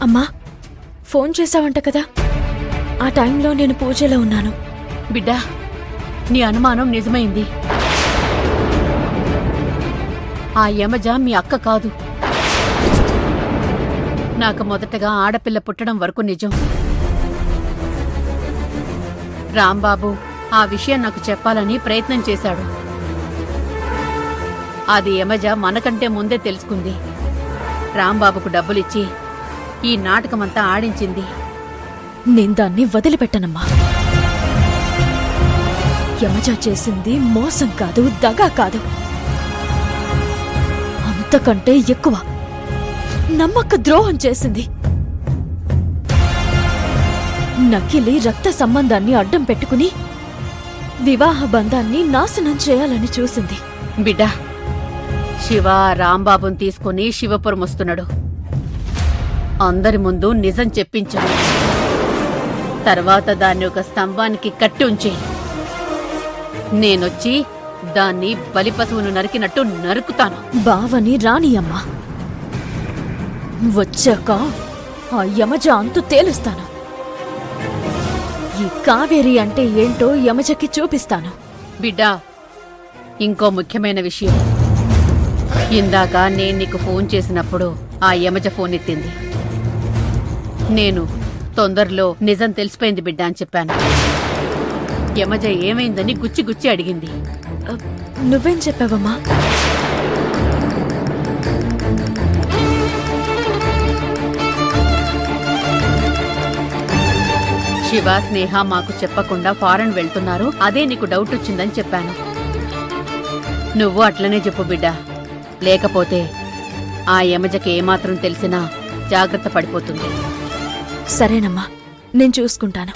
అమ్మా, ఫోన్ చేశావంట కదా? ఆ టైంలో నేను పూజలో ఉన్నాను. బిడ్డా, నీ అనుమానం నిజమైంది. ఆ యమజ మీ అక్క కాదు. నాకు మొదటగా ఆడపిల్ల పుట్టడం వరకు నిజం. రాంబాబు ఆ విషయం నాకు చెప్పాలని ప్రయత్నం చేశాడు. అది యమజ మనకంటే ముందే తెలుసుకుంది. రాంబాబుకు డబ్బులిచ్చి ఈ నాటకమంతా ఆడించింది. నేను దాన్ని వదిలిపెట్టనమ్మా. యమజ చేసింది మోసం కాదు, దగా కాదు, అంతకంటే ఎక్కువ నమ్మక ద్రోహం చేసింది. నకిలీ రక్త సంబంధాన్ని అడ్డం పెట్టుకుని వివాహ బంధాన్ని నాశనం చేయాలని చూసింది. బిడ్డా, శివ రాంబాబుని తీసుకుని శివపురం వస్తున్నాడు. అందరి ముందు నిజం చెప్పించాడు. తర్వాత దాన్ని ఒక స్తంభానికి కట్టి ఉంచి నేనొచ్చి దాన్ని బలిపశువును నరికినట్టు నరుకుతాను. బావని రానియమ్మా. వచ్చాక ఆ యమజ అంతు తేలుస్తాను. ఈ కావేరి అంటే ఏంటో యమజకి చూపిస్తాను. బిడ్డా, ఇంకో ముఖ్యమైన విషయం. ఇందాక నేను నీకు ఫోన్ చేసినప్పుడు ఆ యమజ ఫోన్ ఎత్తింది. నేను తొందరలో నిజం తెలిసిపోయింది బిడ్డా అని చెప్పాను. యమజ ఏమైందని గుచ్చి గుచ్చి అడిగింది. నువ్వేం చెప్పావమ్మా? శివ, స్నేహ మాకు చెప్పకుండా ఫారెన్ వెళ్తున్నారు, అదే నీకు డౌట్ వచ్చిందని చెప్పాను. నువ్వు అట్లనే చెప్పు బిడ్డా. లేకపోతే ఆ యమజకి ఏమాత్రం తెలిసినా జాగ్రత్త పడిపోతుంది. సరేనమ్మా, నేను చూసుకుంటాను.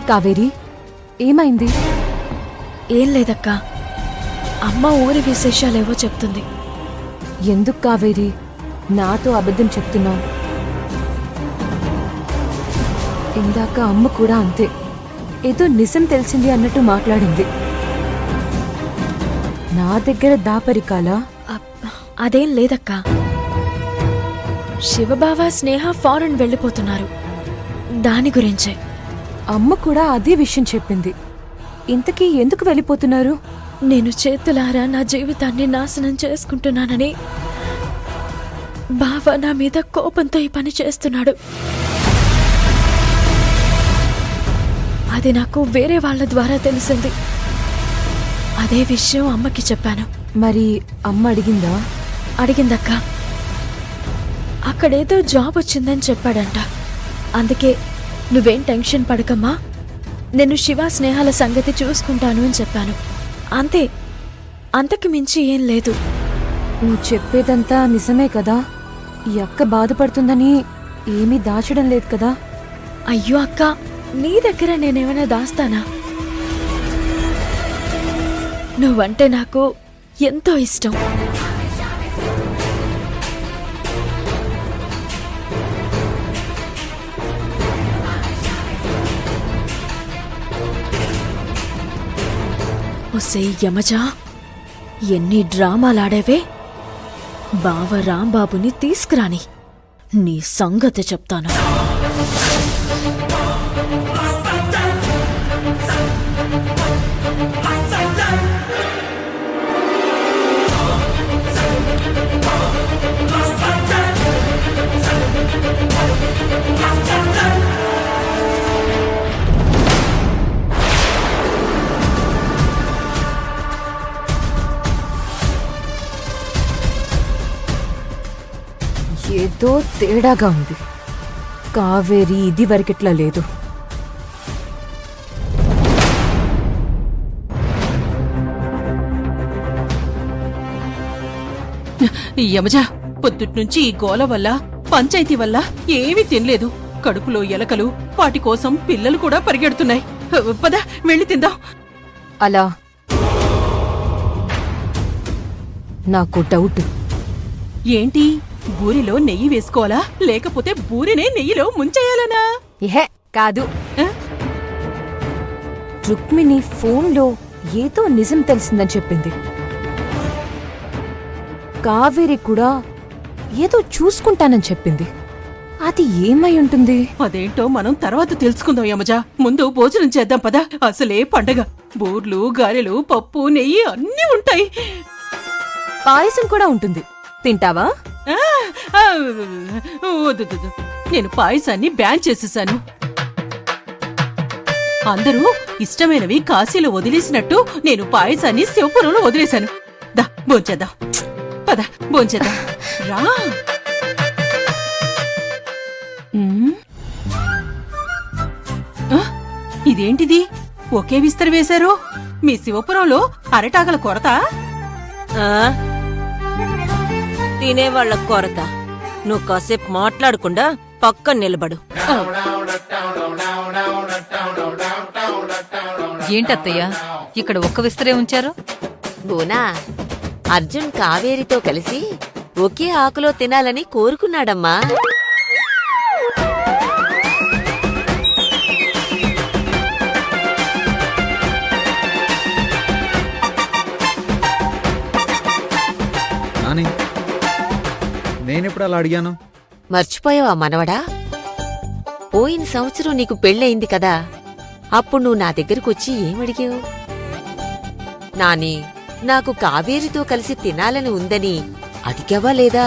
కావేరి, ఏమైంది? ఏం లేదక్కా, అమ్మ ఊరి విశేషాలేవో చెప్తుంది. ఎందుకు కావేరి నాతో అబద్ధం చెప్తున్నావు? ఇందాక అమ్మ కూడా అంతే, ఏదో నిజం తెలిసింది అన్నట్టు మాట్లాడింది. నా దగ్గర దాపరికాలా? అదేం లేదక్కా. శివబావ, స్నేహ ఫారెన్ వెళ్ళిపోతున్నారు, దాని గురించే. అమ్మ కూడా అదే విషయం చెప్పింది. ఇంతకీ ఎందుకు వెళ్ళిపోతున్నారు? నేను చేతులారా నా జీవితాన్ని నాశనం చేసుకుంటున్నానని బావ నా మీద కోపంతో ఈ పని చేస్తున్నాడు. అది నాకు వేరే వాళ్ళ ద్వారా తెలిసింది. అదే విషయం అమ్మకి చెప్పాను. మరి అమ్మ అడిగిందా? అడిగిందక్కా. అక్కడేదో జాబ్ వచ్చిందని చెప్పాడంట. అందుకే నువ్వేం టెన్షన్ పడకమ్మా, నేను శివ స్నేహాల సంగతి చూసుకుంటాను అని చెప్పాను. అంతే, అంతకు మించి ఏం లేదు. నువ్వు చెప్పేదంతా నిజమే కదా? ఈ అక్క బాధపడుతుందని ఏమీ దాచడం లేదు కదా? అయ్యో అక్క, నీ దగ్గర నేనేమైనా దాస్తానా? నువ్వంటే నాకు ఎంతో ఇష్టం. ఒసే యమజా, ఎన్ని డ్రామాలాడేవే! బావ రాంబాబుని తీసుకురాని, నీ సంగతి చెప్తాను. ఏదో తేడాగా ఉంది. కావేరి ఇది వరకిట్లా లేదు. యమజా, పొద్దుట్నుంచి ఈ గోల వల్ల పంచాయతీ వల్ల ఏమీ తినలేదు. కడుపులో ఎలకలు, వాటి కోసం పిల్లలు కూడా పరిగెడుతున్నాయి. పద వెళ్ళి తిందాం. అలా నాకు డౌట్. ఏంటి, బూరిలో నెయ్యి వేసుకోవాలా లేకపోతే బూరినే నెయ్యిలో ముంచేయాలనా? ఏహే కాదు, ఆ? రుక్మిణి ఫోన్లో ఏదో నిజం తెలిసిందని చెప్పింది. కావేరి కూడా ఏదో చూసుకుంటానని చెప్పింది. అది ఏమై ఉంటుంది? అదేంటో మనం తర్వాత తెలుసుకుందాం యమజా. ముందు భోజనం చేద్దాం పద. అసలే పండగ. బూర్లు, గారెలు, పప్పు, నెయ్యి అన్నీ ఉంటాయి. పాయసం కూడా ఉంటుంది. తింటావా? ఆ, ఆ, వద్దు. నేను పాయసాన్ని బ్యాన్ చేసేశాను. అందరూ ఇష్టమైనవి కాశీలో వదిలేసినట్టు నేను పాయసాన్ని శివపురంలో వదిలేశాను. దా భోంచేద్దాం. పద భోంచేద్దాం రా. ఉమ్. ఆ, ఇదేంటిది? ఒకే విస్తర వేశారు. మీ శివపురంలో అరటాకుల కొరత? తినేవాళ్ల కొరత. నువ్వు కాసేపు మాట్లాడకుండా పక్కన నిలబడు. ఏంటత్తయ్యా ఇక్కడ ఒక్క విస్తరే ఉంచారు? బోనా, అర్జున్ కావేరితో కలిసి ఒకే ఆకులో తినాలని కోరుకున్నాడమ్మా. నాని, నేనెప్పుడు అలా అడిగాను? మర్చిపోయావా మనవడా? పోయిన సంవత్సరం నీకు పెళ్ళయింది కదా, అప్పుడు నువ్వు నా దగ్గరకొచ్చి ఏమడిగావు? నాని, నాకు కావేరితో కలిసి తినాలని ఉందని అడిగావా లేదా?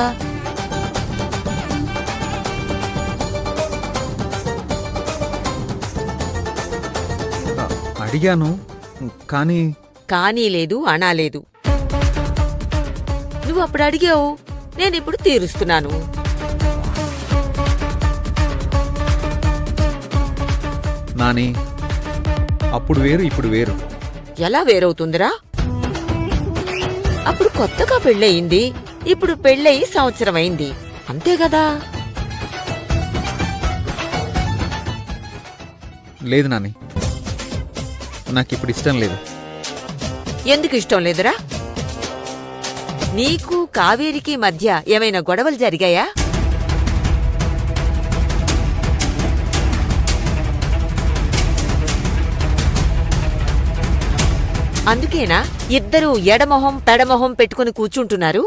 అడిగాను, కానీ కానీ లేదు, అనా లేదు. నువ్వు అప్పుడు అడిగావు, నేనిప్పుడు తీరుస్తున్నాను. నాని, అప్పుడు వేరు ఇప్పుడు వేరు. ఎలా వేరవుతుందిరా? అప్పుడు కొత్తగా పెళ్ళయింది, ఇప్పుడు పెళ్ళయి సంవత్సరం అయింది, అంతే కదా? లేదు నాని, నాకిప్పుడు ఇష్టం లేదు. ఎందుకు ఇష్టం లేదురా? నీకు కావేరికి మధ్య ఏమైనా గొడవలు జరిగాయా? అందుకేనా ఇద్దరూ ఎడమొహం పెడమొహం పెట్టుకుని కూర్చుంటున్నారు?